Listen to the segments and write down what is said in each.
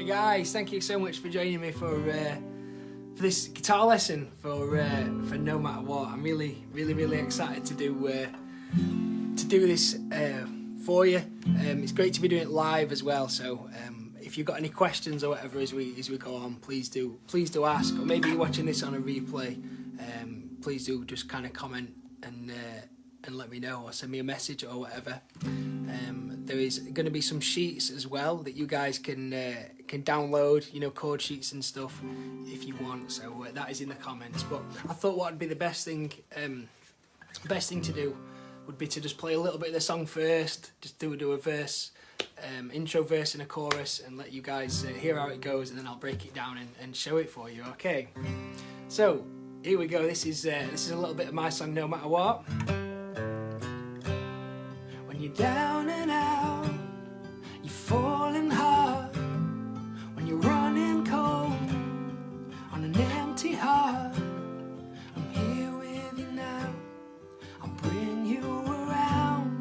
Hey guys, thank you so much for joining me for this guitar lesson for No Matter What. I'm really excited to do this for you. It's great to be doing it live as well. So if you've got any questions or whatever as we go on, please do ask. Or maybe you're watching this on a replay. Please do just kind of comment and let me know, or send me a message or whatever. There is going to be some sheets as well that you guys can download, you know, chord sheets and stuff if you want. So that is in the comments. But I thought what would be the best thing to do would be to just play a little bit of the song first, just do a verse, intro verse and a chorus, and let you guys hear how it goes, and then I'll break it down and show it for you. Okay. So here we go. This is a little bit of my song, No Matter What. When you're down and out, you're falling hard, when you're running cold on an empty heart, I'm here with you now, I'll bring you around.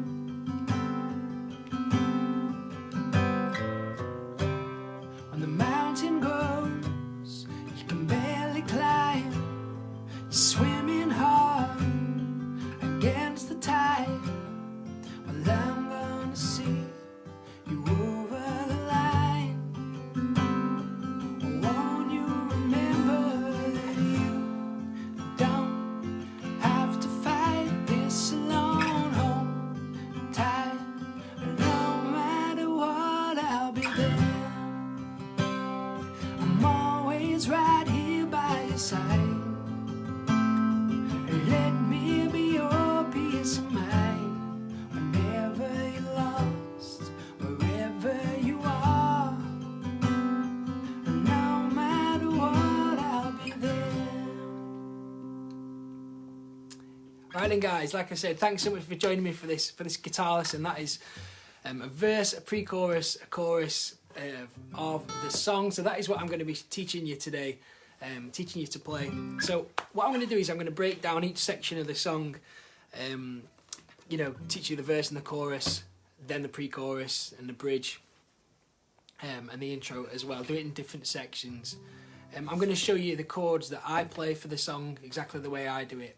When the mountain grows, you can barely climb, you're swimming hard against the tide. Well, I'm gonna see you over the line. Won't you remember that you don't have to fight this alone? Hold tight, no matter what, I'll be there. I'm always right here by your side. Let me be your peace of mind. Right then guys, like I said, thanks so much for joining me for this guitar lesson. That is a verse, a pre-chorus, a chorus of the song. So that is what I'm going to be teaching you today, teaching you to play. So what I'm going to do is I'm going to break down each section of the song, you know, teach you the verse and the chorus, then the pre-chorus and the bridge, and the intro as well. Do it in different sections. I'm going to show you the chords that I play for the song, exactly the way I do it.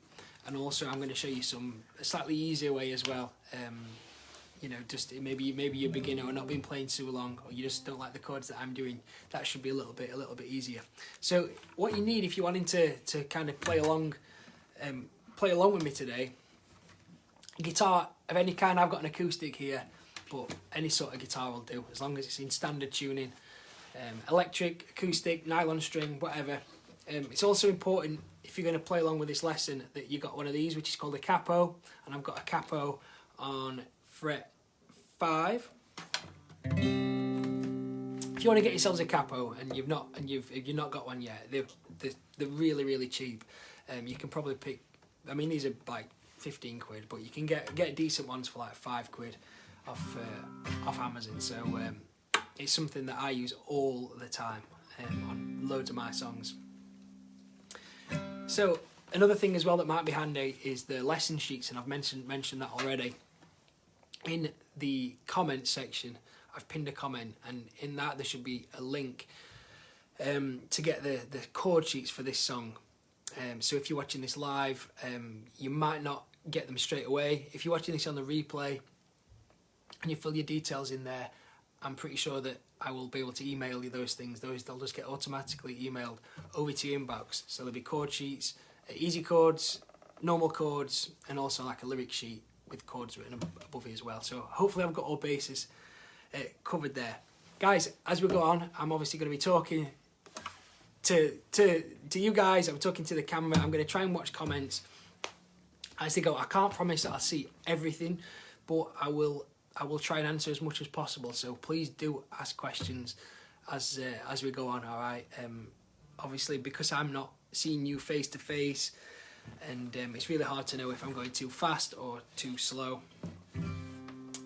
And also I'm going to show you a slightly easier way as well. You know, just maybe you're a beginner or not been playing too long, or you just don't like the chords that I'm doing. That should be a little bit easier. So what you need if you're wanting to kind of play along with me today, guitar of any kind. I've got an acoustic here, but any sort of guitar will do as long as it's in standard tuning. Electric, acoustic, nylon string, whatever. It's also important, if you're going to play along with this lesson, that you got one of these, which is called a capo, and I've got a capo on fret 5. If you want to get yourselves a capo and you've not got one yet, they're really cheap. You can probably pick. I mean, these are like 15 quid, but you can get decent ones for like 5 quid off Amazon. So it's something that I use all the time on loads of my songs. So another thing as well that might be handy is the lesson sheets, and I've mentioned that already. In the comment section, I've pinned a comment, and in that there should be a link to get the chord sheets for this song. So if you're watching this live, you might not get them straight away. If you're watching this on the replay and you fill your details in there, I'm pretty sure that I will be able to email you those things. They'll just get automatically emailed over to your inbox. So there'll be chord sheets, easy chords, normal chords, and also like a lyric sheet with chords written above it as well. So hopefully I've got all bases covered there. Guys, as we go on, I'm obviously going to be talking to you guys. I'm talking to the camera. I'm going to try and watch comments as they go. I can't promise that I'll see everything, but I will try and answer as much as possible. So please do ask questions as we go on. All right. Obviously, because I'm not seeing you face to face, and it's really hard to know if I'm going too fast or too slow.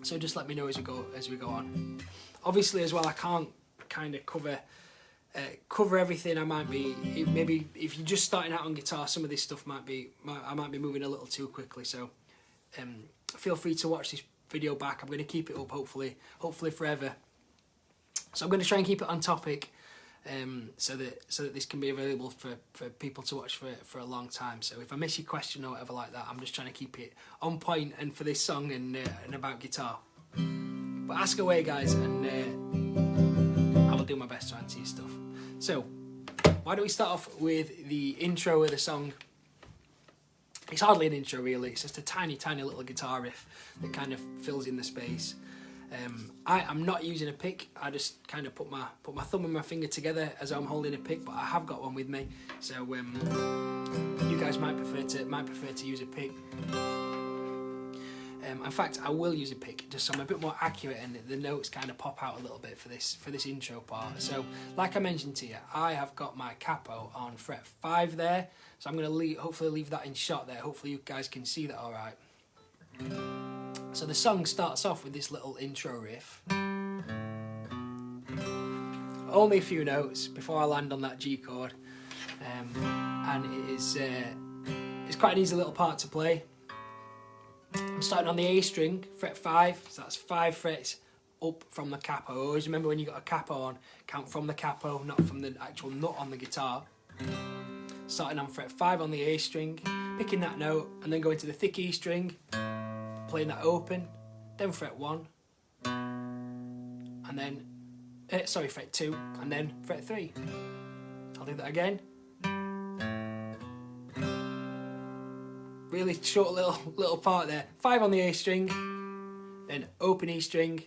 So just let me know as we go on. Obviously, as well, I can't kind of cover everything. I might be maybe if you're just starting out on guitar, some of this stuff I might be moving a little too quickly. So feel free to watch this video back. I'm going to keep it up hopefully forever. So I'm going to try and keep it on topic, so that this can be available for people to watch for a long time. So if I miss your question or whatever like that, I'm just trying to keep it on point and for this song and about guitar. But ask away, guys, and I will do my best to answer your stuff. So why don't we start off with the intro of the song? It's hardly an intro really, it's just a tiny little guitar riff that kind of fills in the space. I'm not using a pick. I just kind of put my thumb and my finger together as I'm holding a pick, but I have got one with me. So you guys might prefer to use a pick. In fact, I will use a pick just so I'm a bit more accurate and the notes kind of pop out a little bit for this intro part. So, like I mentioned to you, I have got my capo on fret 5 there. So I'm going to hopefully leave that in shot there. Hopefully you guys can see that all right. So the song starts off with this little intro riff. Only a few notes before I land on that G chord, and it is it's quite an easy little part to play. I'm starting on the A string, fret 5, so that's 5 frets up from the capo. Always remember when you got a capo on, count from the capo, not from the actual nut on the guitar. Starting on fret 5 on the A string, picking that note, and then going to the thick E string, playing that open, then fret 1, and then, fret 2, and then fret 3. I'll do that again. Really short little part there. 5 on the A string, then open E string,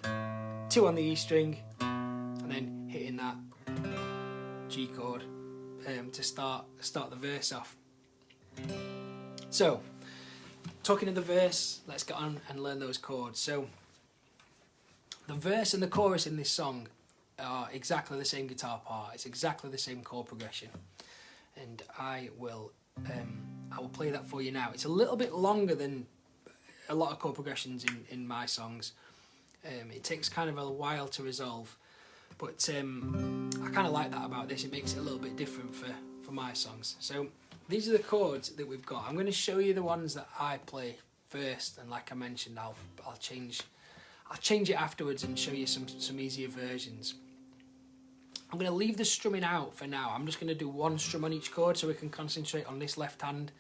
2 on the E string, and then hitting that G chord to start the verse off. So, talking of the verse, let's get on and learn those chords. So, the verse and the chorus in this song are exactly the same guitar part. It's exactly the same chord progression, and I will play that for you now. It's a little bit longer than a lot of chord progressions in my songs. It takes kind of a while to resolve, but I kind of like that about this. It makes it a little bit different for my songs. So these are the chords that we've got. I'm going to show you the ones that I play first, and like I mentioned, I'll change it afterwards and show you some easier versions. I'm going to leave the strumming out for now. I'm just going to do one strum on each chord so we can concentrate on this left hand,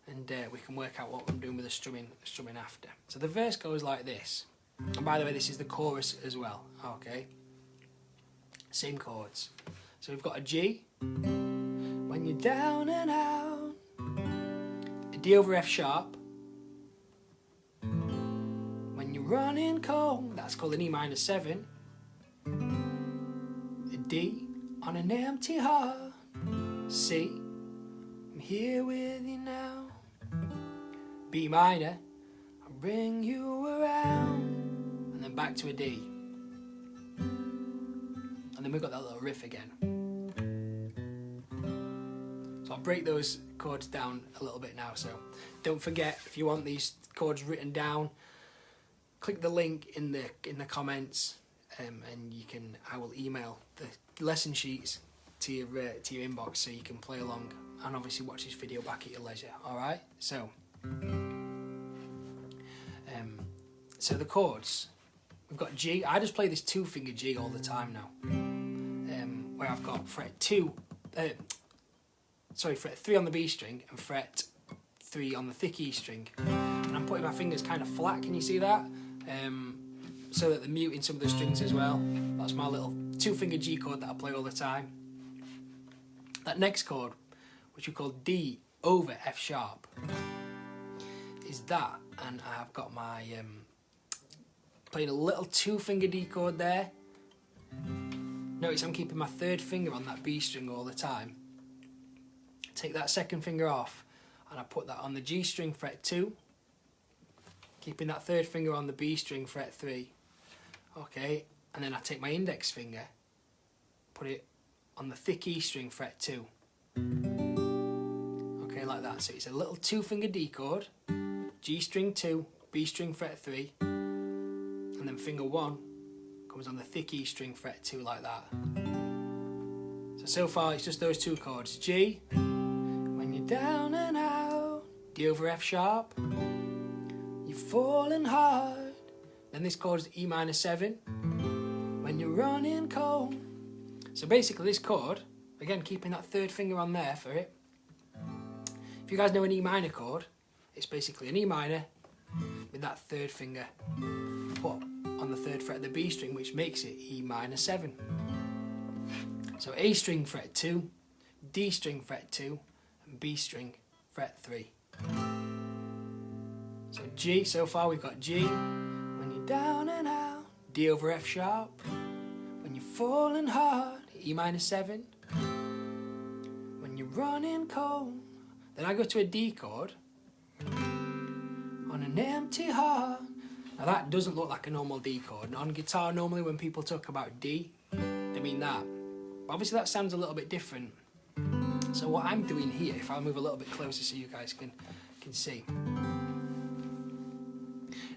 and we can work out what I'm doing with the strumming after. So the verse goes like this. And by the way, this is the chorus as well. Okay. Same chords. So we've got a G. When you're down and out. A D over F sharp. When you're running cold. That's called an E minor 7. D on an empty heart. C, I'm here with you now. B minor, I'll bring you around. And then back to a D. And then we've got that little riff again. So I'll break those chords down a little bit now. So don't forget, if you want these chords written down, click the link in the comments. And I will email the lesson sheets to your inbox so you can play along and obviously watch this video back at your leisure. All right. So the chords, we've got G. I just play this 2-finger G all the time now. Where I've got fret 3 on the B string and fret 3 on the thick E string, and I'm putting my fingers kind of flat. Can you see that? So that they're muting some of the strings as well. That's my little 2-finger G chord that I play all the time. That next chord, which we call D over F sharp, is that, and I have got my playing a little 2-finger D chord there. Notice I'm keeping my 3rd finger on that B string all the time. Take that 2nd finger off, and I put that on the G string fret 2, keeping that 3rd finger on the B string fret 3. Okay, and then I take my index finger, put it on the thick E string fret 2. Okay, like that. So it's a little 2-finger D chord, G string 2, B string fret 3, and then finger 1 comes on the thick E string fret 2 like that. So far it's just those 2 chords. G, when you're down and out. D over F sharp, you're falling hard. Then this chord is E minor 7. When you're running cold. So basically this chord, again keeping that third finger on there for it. If you guys know an E minor chord, it's basically an E minor with that third finger put on the 3rd fret of the B string, which makes it E minor 7. So A string fret 2, D string fret 2, and B string fret 3. So G, so far we've got G, when you're down and out, D over F sharp, when you're falling hard, E minor 7, when you're running cold. Then I go to a D chord, on an empty heart. Now that doesn't look like a normal D chord, and on guitar normally when people talk about D, they mean that. But obviously that sounds a little bit different. So what I'm doing here, if I move a little bit closer so you guys can see,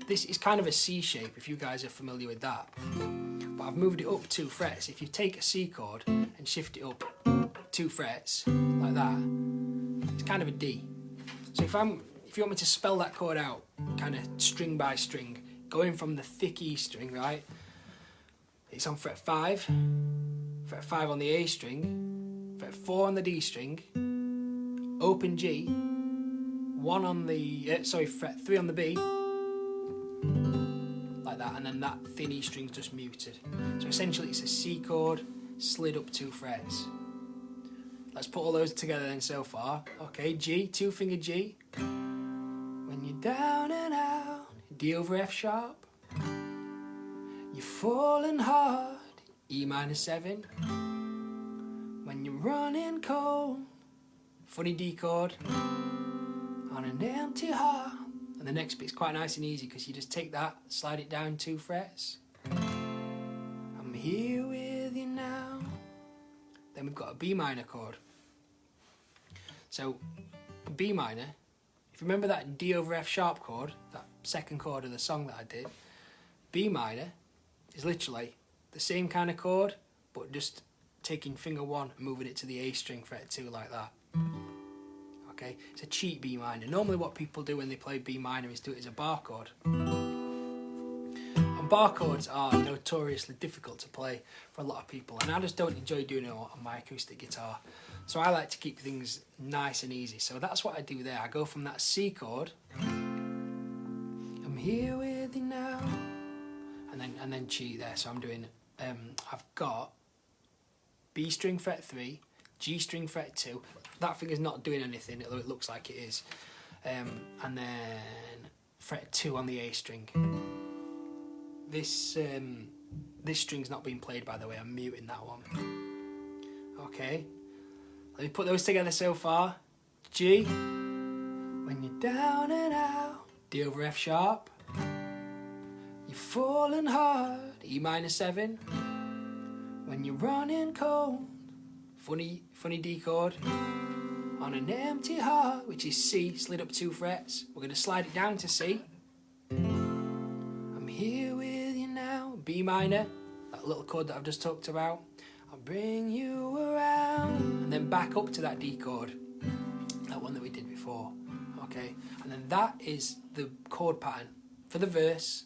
this is kind of a C shape if you guys are familiar with that. But I've moved it up 2 frets. If you take a C chord and shift it up 2 frets, like that, it's kind of a D. So if you want me to spell that chord out, kind of string by string, going from the thick E string, right? It's on fret 5 on the A string, fret 4 on the D string, open G, 1 on the, fret 3 on the B, like that, and then that thin E string's just muted. So essentially it's a C chord slid up 2 frets. Let's put all those together then so far. Okay, G, 2 finger G. When you're down and out, D over F sharp. You're falling hard, E minor 7. When you're running cold, funny D chord, on an empty heart. And the next bit's quite nice and easy because you just take that, slide it down 2 frets. I'm here with you now. Then we've got a B minor chord. So B minor, if you remember that D over F sharp chord, that second chord of the song that I did, B minor is literally the same kind of chord, but just taking finger 1 and moving it to the A string fret 2 like that. Okay, it's a cheat B minor. Normally what people do when they play B minor is do it as a bar chord. And bar chords are notoriously difficult to play for a lot of people, and I just don't enjoy doing it on my acoustic guitar. So I like to keep things nice and easy. So that's what I do there. I go from that C chord, I'm here with you now, and then cheat there. So I'm doing, I've got B string fret 3, G string fret 2. That finger's not doing anything, although it looks like it is. And then fret 2 on the A string. This string's not being played, by the way. I'm muting that one. Okay. Let me put those together so far. G. When you're down and out, D over F sharp. You're falling hard, E minor 7. When you're running cold, funny D chord, on an empty heart, which is C, slid up 2 frets. We're going to slide it down to C. I'm here with you now, B minor, that little chord that I've just talked about. I'll bring you around, and then back up to that D chord, that one that we did before. Okay, and then that is the chord pattern for the verse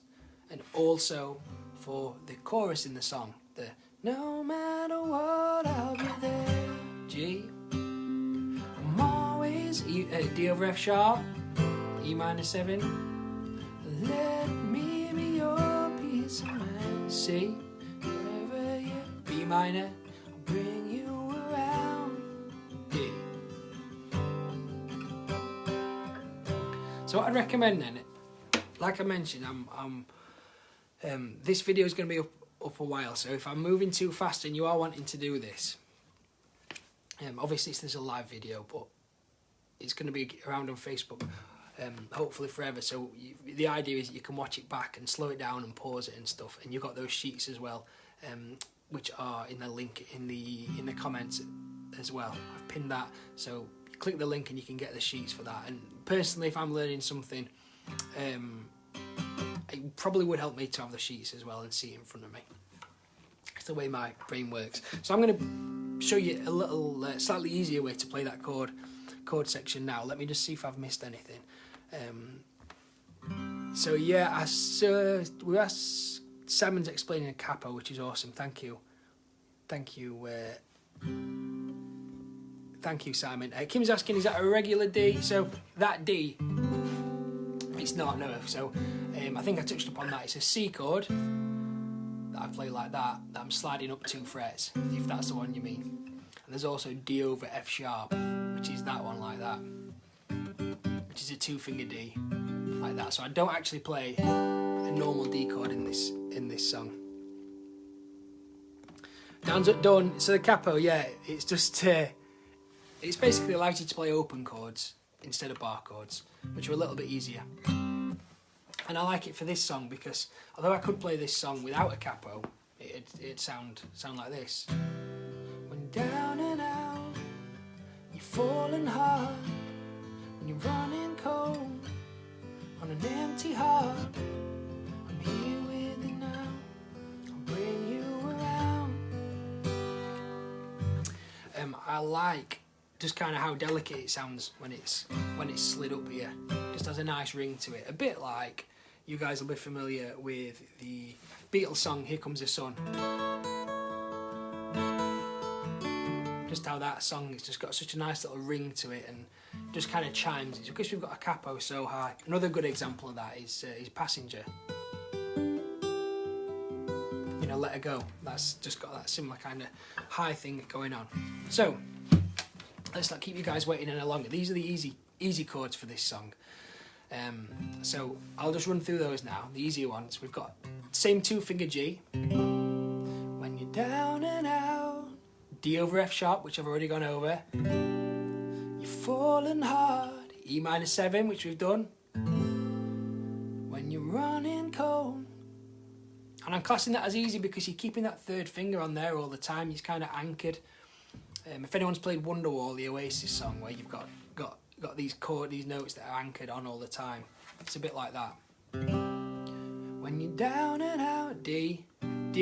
and also for the chorus in the song. The no matter what, I'll be there. G. I'm always D over F sharp, E minor 7. Let me be your peace of mind. C. Wherever you B minor, I'll bring you around. D. So what I'd recommend then, like I mentioned, this video is going to be up a while, so if I'm moving too fast and you are wanting to do this, obviously this is a live video, but it's going to be around on Facebook, hopefully forever. So the idea is that you can watch it back and slow it down and pause it and stuff, and you've got those sheets as well, which are in the link in the comments as well. I've pinned that, so click the link and you can get the sheets for that. And personally, if I'm learning something, it probably would help me to have the sheets as well and see it in front of me. It's the way my brain works. So I'm going to show you a little slightly easier way to play that chord section now. Let me just see if I've missed anything. So yeah, we Simon's explaining a capo, which is awesome. Thank you. Thank you, Simon. Kim's asking, is that a regular D? So that D, it's not, no. So I think I touched upon that. It's a C chord that I play like that I'm sliding up 2 frets, if that's the one you mean. And there's also D over F sharp, which is that one like that, which is a 2-finger D, like that. So I don't actually play a normal D chord in this song. Down's up, done. So the capo, yeah, it's just it's basically allows you to play open chords instead of bar chords, which are a little bit easier. And I like it for this song because although I could play this song without a capo, it'd sound like this. When down and out, you're falling hard, when you're running cold on an empty heart, I'm here with you now, I'll bring you around. I like just kind of how delicate it sounds when it's slid up here. Just has a nice ring to it, a bit like you guys will be familiar with the Beatles song Here Comes the Sun. Just how that song has just got such a nice little ring to it and just kind of chimes. It's because we've got a capo so high. Another good example of that is Passenger. You know, Let Her Go. That's just got that similar kind of high thing going on. So let's not keep you guys waiting any longer. These are the easy chords for this song. So I'll just run through those now, the easier ones. We've got same 2-finger G. When you're down and out, D over F sharp, which I've already gone over. You're falling hard, E minor 7, which we've done. When you're running cold. And I'm classing that as easy because you're keeping that 3rd finger on there all the time. You're kind of anchored. If anyone's played Wonderwall, the Oasis song, where you've got these notes that are anchored on all the time, it's a bit like that. When you're down and out, D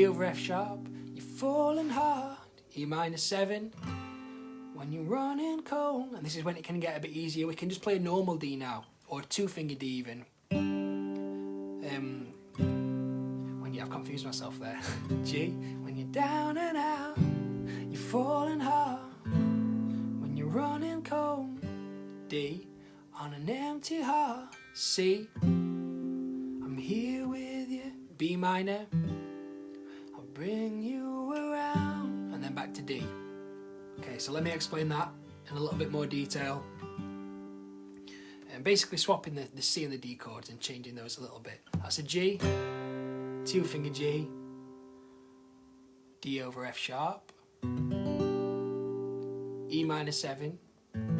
over F sharp, you're falling hard, E minor 7. When you're running cold, and this is when it can get a bit easier, we can just play a normal D now, or a 2-finger D even. I've confused myself there. G, when you're down and out, you're falling hard, when you're running cold. D, on an empty heart. C, I'm here with you. B minor, I'll bring you around. And then back to D. Okay, so let me explain that in a little bit more detail. And basically swapping the C and the D chords and changing those a little bit. That's a G, 2-finger G, D over F sharp, E minor 7, and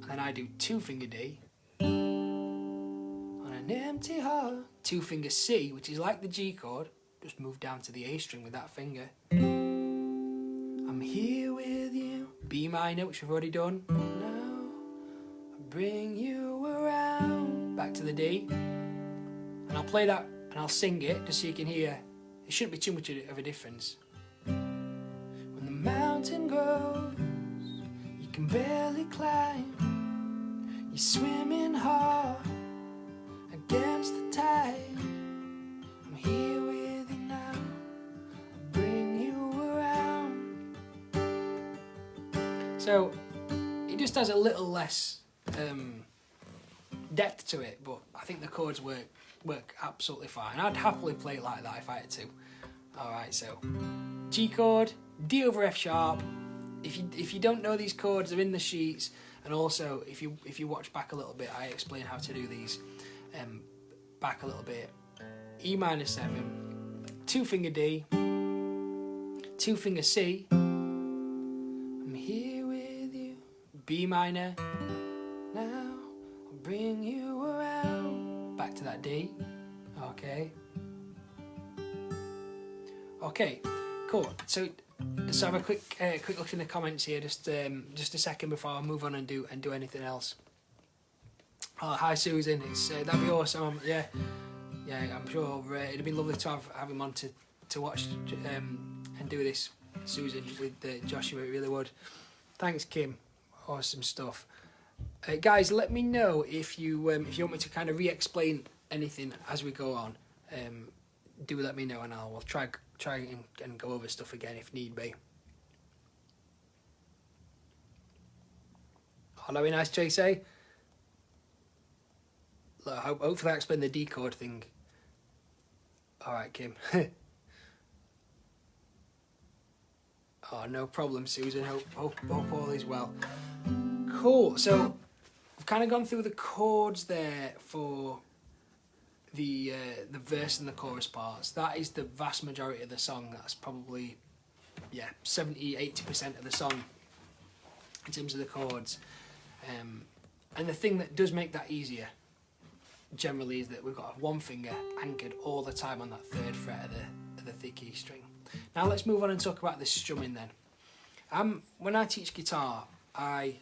then I do 2-finger D, on an empty heart, 2-finger C, which is like the G chord, just move down to the A string with that finger. I'm here with you, B minor, which we've already done. Now I bring you around, back to the D. And I'll play that and I'll sing it just so you can hear. It shouldn't be too much of a difference. When the mountain grows, you can barely climb. You're swimming hard against the tide. I'm here with you now. I'll bring you around. So it just has a little less depth to it, but I think the chords work absolutely fine. I'd happily play it like that if I had to. Alright, so G chord, D over F sharp. If you don't know these chords, they're in the sheets, and also if you watch back a little bit, I explain how to do these back a little bit. E minor 7, 2-finger D, 2-finger C, I'm here with you, B minor, now I'll bring you around, back to that D. Okay, cool. So have a quick look in the comments here, just a second before I move on and do anything else. Oh, hi Susan, that'd be awesome. Yeah, I'm sure it'd be lovely to have him on to watch and do this, Susan, with Joshua. It really would. Thanks, Kim. Awesome stuff. Guys, let me know if you want me to kind of re-explain anything as we go on. do let me know, and I'll try and go over stuff again if need be. Oh, very nice, Tracy. Look, hopefully I explained the D chord thing. Alright, Kim. Oh, no problem, Susan. Hope all is well. Cool. So I've kind of gone through the chords there for the verse and the chorus parts. That is the vast majority of the song. That's probably 70-80% of the song in terms of the chords. And the thing that does make that easier generally is that we've got one finger anchored all the time on that third fret of the thick E string. Now let's move on and talk about the strumming then. When I teach guitar, I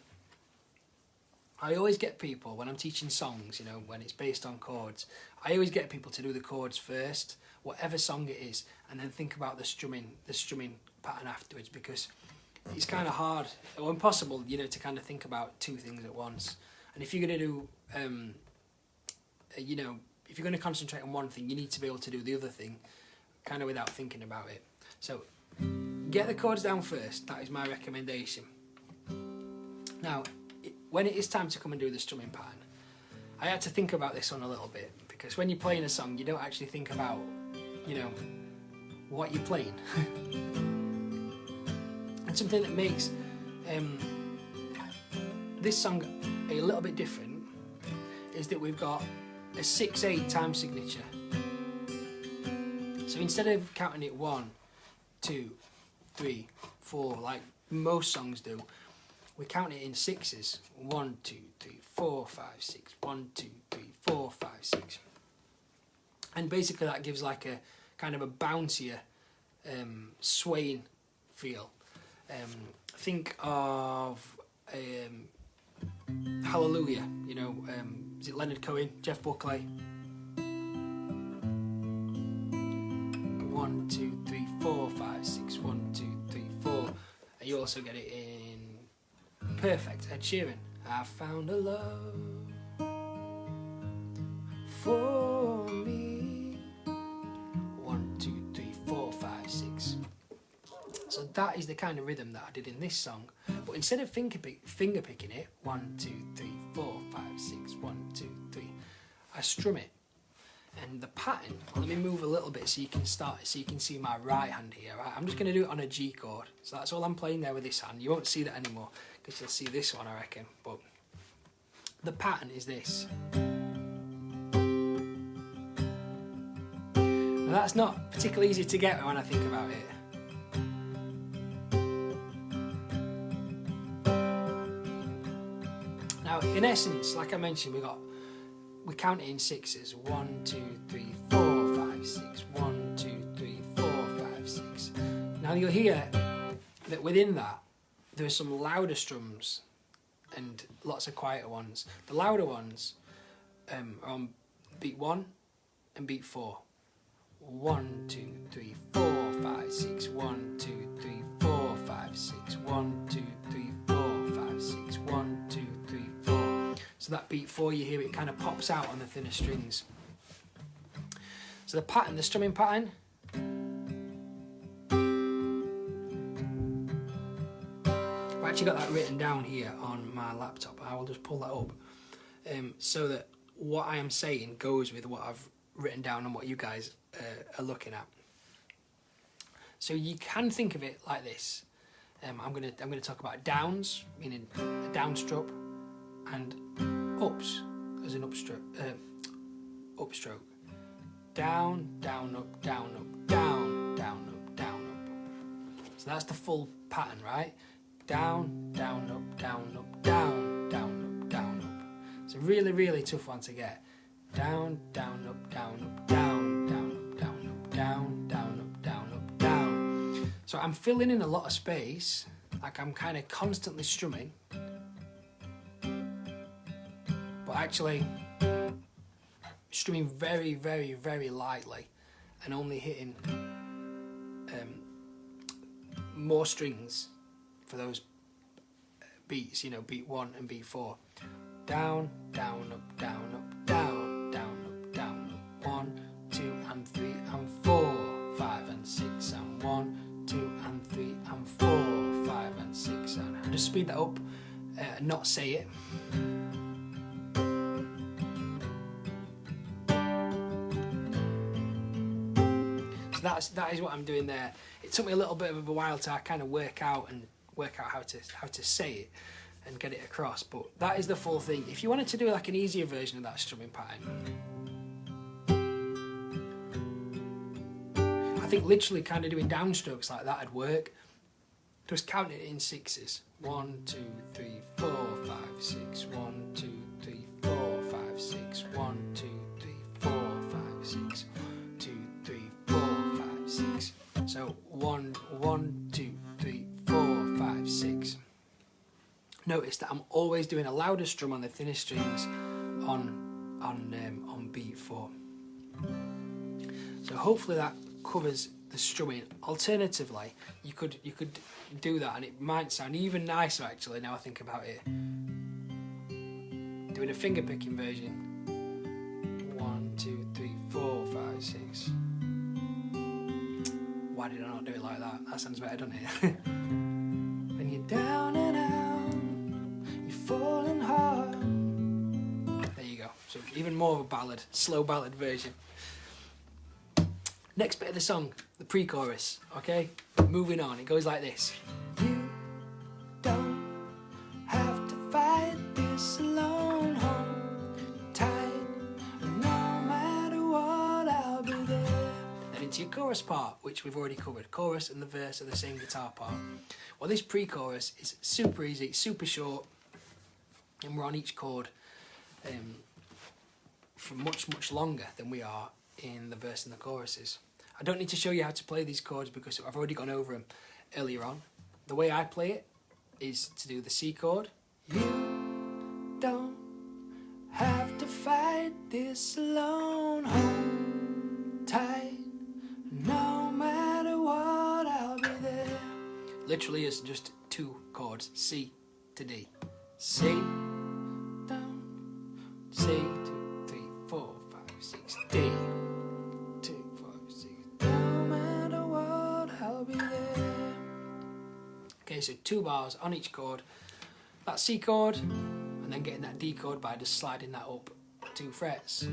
always get people, when I'm teaching songs, you know, when it's based on chords, I always get people to do the chords first, whatever song it is, and then think about the strumming pattern afterwards, because it's kind of hard or impossible, you know, to kind of think about two things at once. And if you're going to do, you know, if you're going to concentrate on one thing, you need to be able to do the other thing kind of without thinking about it. So get the chords down first. That is my recommendation. Now, when it is time to come and do the strumming pattern, I had to think about this one a little bit, because when you're playing a song, you don't actually think about, you know, what you're playing. And something that makes this song a little bit different is that we've got a 6/8 time signature. So instead of counting it 1, 2, 3, 4, like most songs do, we count it in sixes. 1, 2, 3, 4, 5, 6. 1, 2, 3, 4, 5, 6. And basically that gives like a kind of a bouncier, swaying feel. Think of Hallelujah, you know, is it Leonard Cohen, Jeff Buckley? 1, 2, 3, 4, 5, 6. 1, 2, 3, 4. And you also get it in Perfect, Ed Sheeran. I found a love for me. 1, 2, 3, 4, 5, 6. So that is the kind of rhythm that I did in this song. But instead of finger picking it, 1, 2, 3, 4, 5, 6, 1, 2, 3, I strum it. And the pattern, well, let me move a little bit so you can see my right hand here. Right? I'm just going to do it on a G chord. So that's all I'm playing there with this hand. You won't see that anymore because you'll see this one, I reckon. But the pattern is this. Now that's not particularly easy to get when I think about it. Now, in essence, like I mentioned, we count it in sixes. 1, 2, 3, 4, 5, 6. 1, 2, 3, 4, 5, 6. Now you'll hear that within that there are some louder strums and lots of quieter ones. The louder ones are on beat 1 and beat 4. 1, 2, 3, 4, 5, 6. 1, 2, 3, 4, 5, 6. 1, 2, 3, 4, 5, 6. 1, 2, 3, 4. So that beat 4, you hear it kind of pops out on the thinner strings. So the pattern, the strumming pattern, I've actually got that written down here on my laptop. I will just pull that up so that what I am saying goes with what I've written down and what you guys are looking at. So you can think of it like this. I'm gonna talk about downs, meaning a downstroke, and ups as an upstroke. Down, down, up, down, up, down, down, up, down, up. So that's the full pattern, right? Down, down, up, down, up, down, down, up, down, up. It's a really, really tough one to get. Down, down, up, down, up, down, down, up, down, up, down, down, up, down, up, down. So I'm filling in a lot of space, like I'm kind of constantly strumming, but actually strumming very, very, very lightly and only hitting more strings for those beats, you know, beat 1 and beat 4. Down, down, up, down, up, down, down, up, down, up. 1, 2, and I'll just speed that up and not say it. So that is what I'm doing there. It took me a little bit of a while to kind of work out how to say it and get it across, but that is the full thing. If you wanted to do like an easier version of that strumming pattern, I think literally kind of doing downstrokes like that would work. Just counting it in sixes. 1, 2, 3, 4, 5, 6. 1, 2, 3, 4, 5, 6. 1, 2, 3, 4, 5, 6. 2, 3, 4, 5, 6. So 1, 2, 3, 4, 5, 6. Notice that I'm always doing a louder strum on the thinner strings on beat 4. So hopefully that covers the strumming. Alternatively, you could do that and it might sound even nicer actually now I think about it. Doing a finger picking version. 1, 2, 3, 4, 5, 6. Why did I not do it like that? That sounds better, doesn't it? When you're down and out, you're falling hard. There you go. So even more of a ballad, slow ballad version. Next bit of the song, the pre-chorus, okay? Moving on, it goes like this. You don't have to fight this alone, hold tight, no matter what, I'll be there. Then into your chorus part, which we've already covered. Chorus and the verse are the same guitar part. Well, this pre-chorus is super easy, it's super short, and we're on each chord for much longer than we are in the verse and the choruses. I don't need to show you how to play these chords because I've already gone over them earlier on. The way I play it is to do the C chord. You don't have to fight this alone, hold tight, no matter what, I'll be there. Literally it's just 2 chords, C to D. C, down, C, 2, 3, 4, 5, 6, D. Okay, so 2 bars on each chord. That C chord, and then getting that D chord by just sliding that up 2 frets.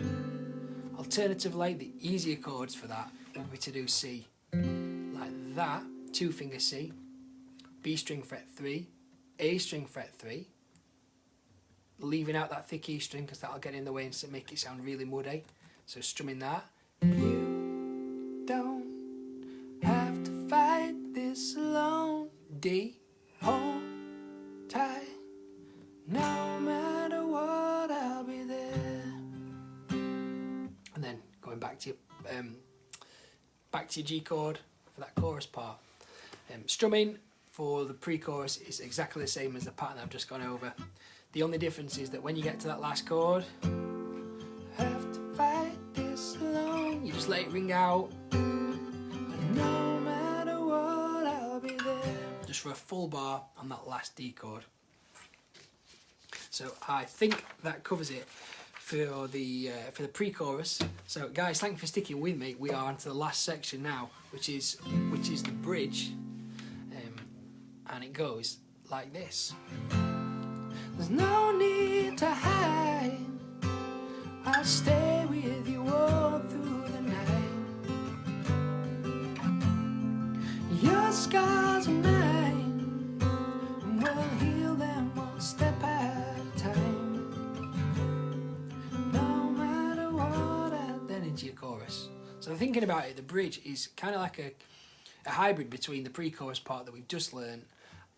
Alternatively, the easier chords for that would be to do C like that, 2 finger C, B string fret 3, A string fret 3, leaving out that thick E string because that'll get in the way and make it sound really muddy. So strumming that. You don't have to fight this alone. D, hold tight, no matter what, I'll be there. And then going back to your G chord for that chorus part. Strumming for the pre-chorus is exactly the same as the pattern I've just gone over. The only difference is that when you get to that last chord, have to fight this alone, you just let it ring out. And no matter what, I'll be there. Just for a full bar on that last D chord. So I think that covers it for the pre-chorus. So guys, thank you for sticking with me. We are on to the last section now, which is the bridge, and it goes like this. There's no need to hide, I'll stay with you all through the night. Your scars are mine, and we'll heal them one step at a time. No matter what, then into your chorus. So thinking about it, the bridge is kind of like a hybrid between the pre-chorus part that we've just learned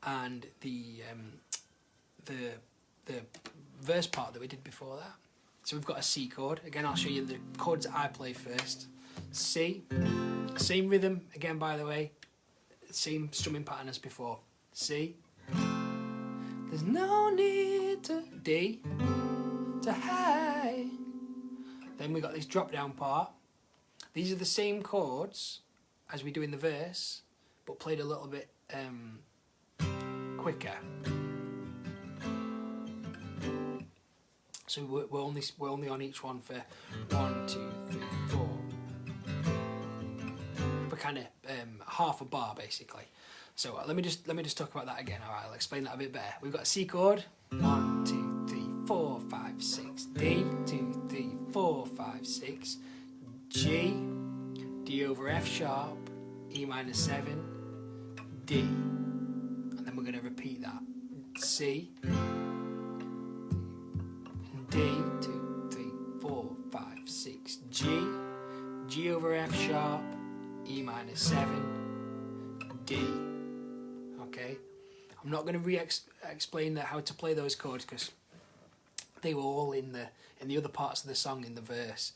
and the verse part that we did before that. So we've got a C chord. Again, I'll show you the chords that I play first. C, same rhythm again, by the way, same strumming pattern as before. C, there's no need to D, to high. Then we got this drop down part. These are the same chords as we do in the verse, but played a little bit quicker. So we're only on each one for 1, 2, 3, 4. If I kind of half a bar basically. So let me just talk about that again. All right, I'll explain that a bit better. We've got a C chord, 1, 2, 3, 4, 5, 6. D, 2, 3, 4, 5, 6. G, D over F sharp, E minor 7, D, and then we're going to repeat that. C, D, 2, 3, 4, 5, 6. G, G over F sharp, E minor 7, D. Okay, I'm not going to explain how to play those chords because they were all in the other parts of the song in the verse.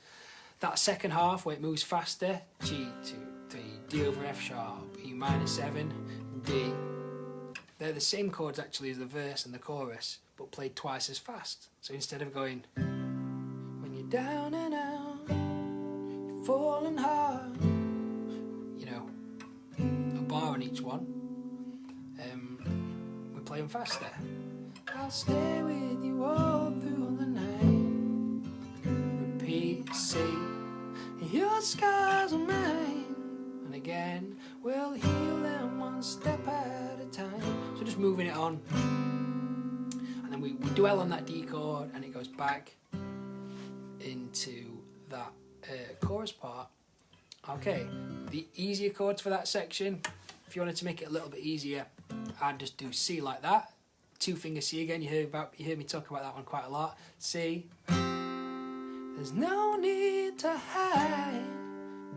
That second half where it moves faster, G, 2, 3, D over F sharp, E minor 7, D. They're the same chords actually as the verse and the chorus, but played twice as fast. So instead of going, when you're down and out, you're falling hard, you know, a bar on each one, we're playing faster. I'll stay with you all through the night. Repeat, C, your scars are mine. And again, we'll heal them one step at a time. So just moving it on. And then we dwell on that D chord and it goes back into that chorus part. Okay, the easier chords for that section, if you wanted to make it a little bit easier, I'd just do C like that. 2-finger C again, you heard me talk about that one quite a lot. C, there's no need to hide.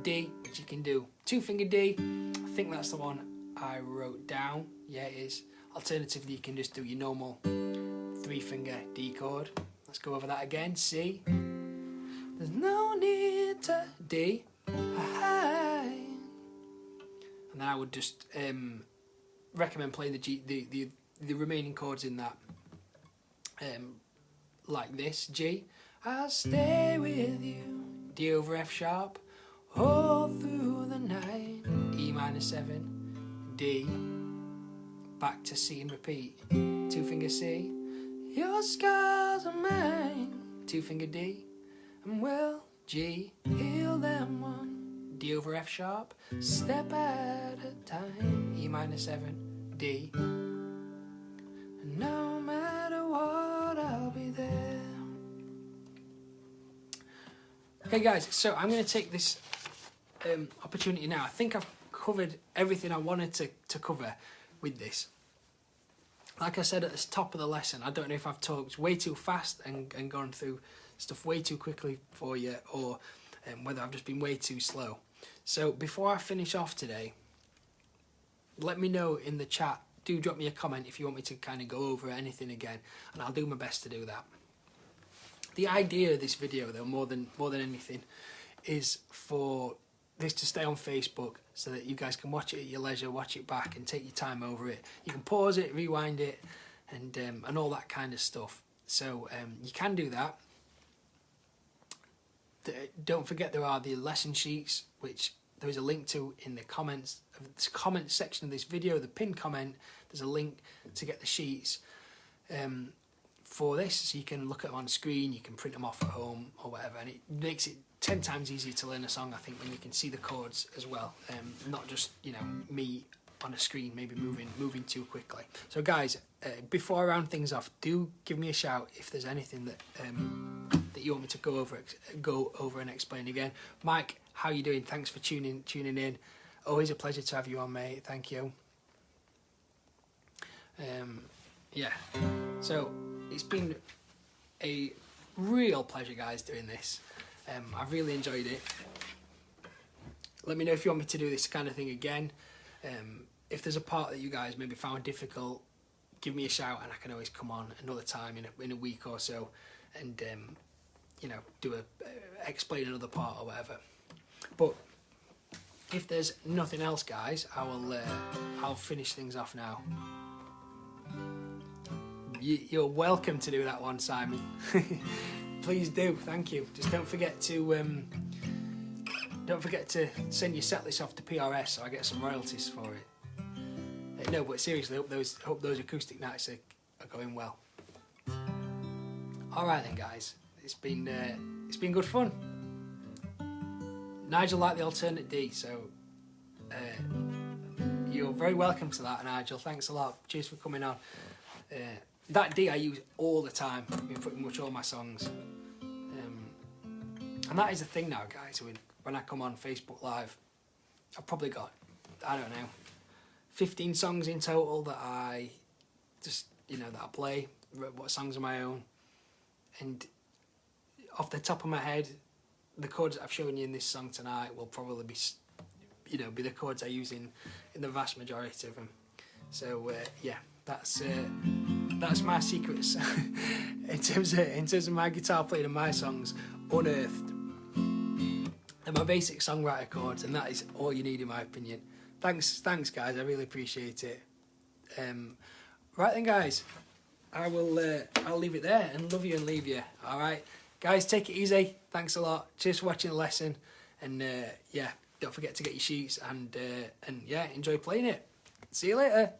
D, which you can do. 2-finger D, I think that's the one I wrote down. Yeah, it is. Alternatively, you can just do your normal 3-finger D chord. Let's go over that again. C, there's no need to D, hide. And then I would just recommend playing the remaining chords in that like this. G, I'll stay with you, D over F sharp, all through the night, E minor 7, D, back to C and repeat, 2-finger C, your scars are mine, 2-finger D, and we'll G, heal them one, D over F sharp, step at a time, E minor 7, D, and no matter what, I'll be there. Okay guys, so I'm going to take this opportunity now. I think I've covered everything I wanted to cover with this. Like I said at the top of the lesson, I don't know if I've talked way too fast and gone through stuff way too quickly for you, or whether I've just been way too slow. So before I finish off today, let me know in the chat. Do drop me a comment if you want me to kind of go over anything again, and I'll do my best to do that. The idea of this video, though, more than anything, is for this to stay on Facebook so that you guys can watch it at your leisure, watch it back, and take your time over it. You can pause it, rewind it, and all that kind of stuff. So you can do that. Don't forget there are the lesson sheets, which there is a link to in the comments section of this video, the pinned comment. There's a link to get the sheets for this, so you can look at them on screen, you can print them off at home or whatever, and it makes it 10 times easier to learn a song, I think, when you can see the chords as well, not just, you know, me on a screen maybe moving too quickly. So guys, before I round things off, do give me a shout if there's anything that that you want me to go over and explain again. Mike, how you doing? Thanks for tuning in. Always a pleasure to have you on, mate. Thank you. Yeah, so it's been a real pleasure, guys, doing this. I've really enjoyed it. Let me know if you want me to do this kind of thing again. If there's a part that you guys maybe found difficult, give me a shout and I can always come on another time in a week or so and you know, explain another part or whatever. But if there's nothing else, guys, I'll finish things off now. You're welcome to do that one, Simon. Please do, thank you. Just don't forget to send your setlist off to PRS so I get some royalties for it. No, but seriously, hope those acoustic nights are going well. All right then, guys. It's been good fun. Nigel liked the alternate D, so you're very welcome to that, Nigel. Thanks a lot. Cheers for coming on. That D I use all the time in pretty much all my songs. And that is the thing now, guys, when I come on Facebook Live, I've probably got, I don't know, 15 songs in total that I just, you know, that I play, what songs are my own. And off the top of my head, the chords that I've shown you in this song tonight will probably be, you know, be the chords I use in the vast majority of them. So yeah, that's my secrets in terms of my guitar playing and my songs, unearthed. And my basic songwriter chords, and that is all you need in my opinion. Thanks guys, I really appreciate it. Right then guys, I'll leave it there and love you and leave you. All right, guys, take it easy. Thanks a lot. Cheers for watching the lesson, and yeah, don't forget to get your sheets and yeah, enjoy playing it. See you later.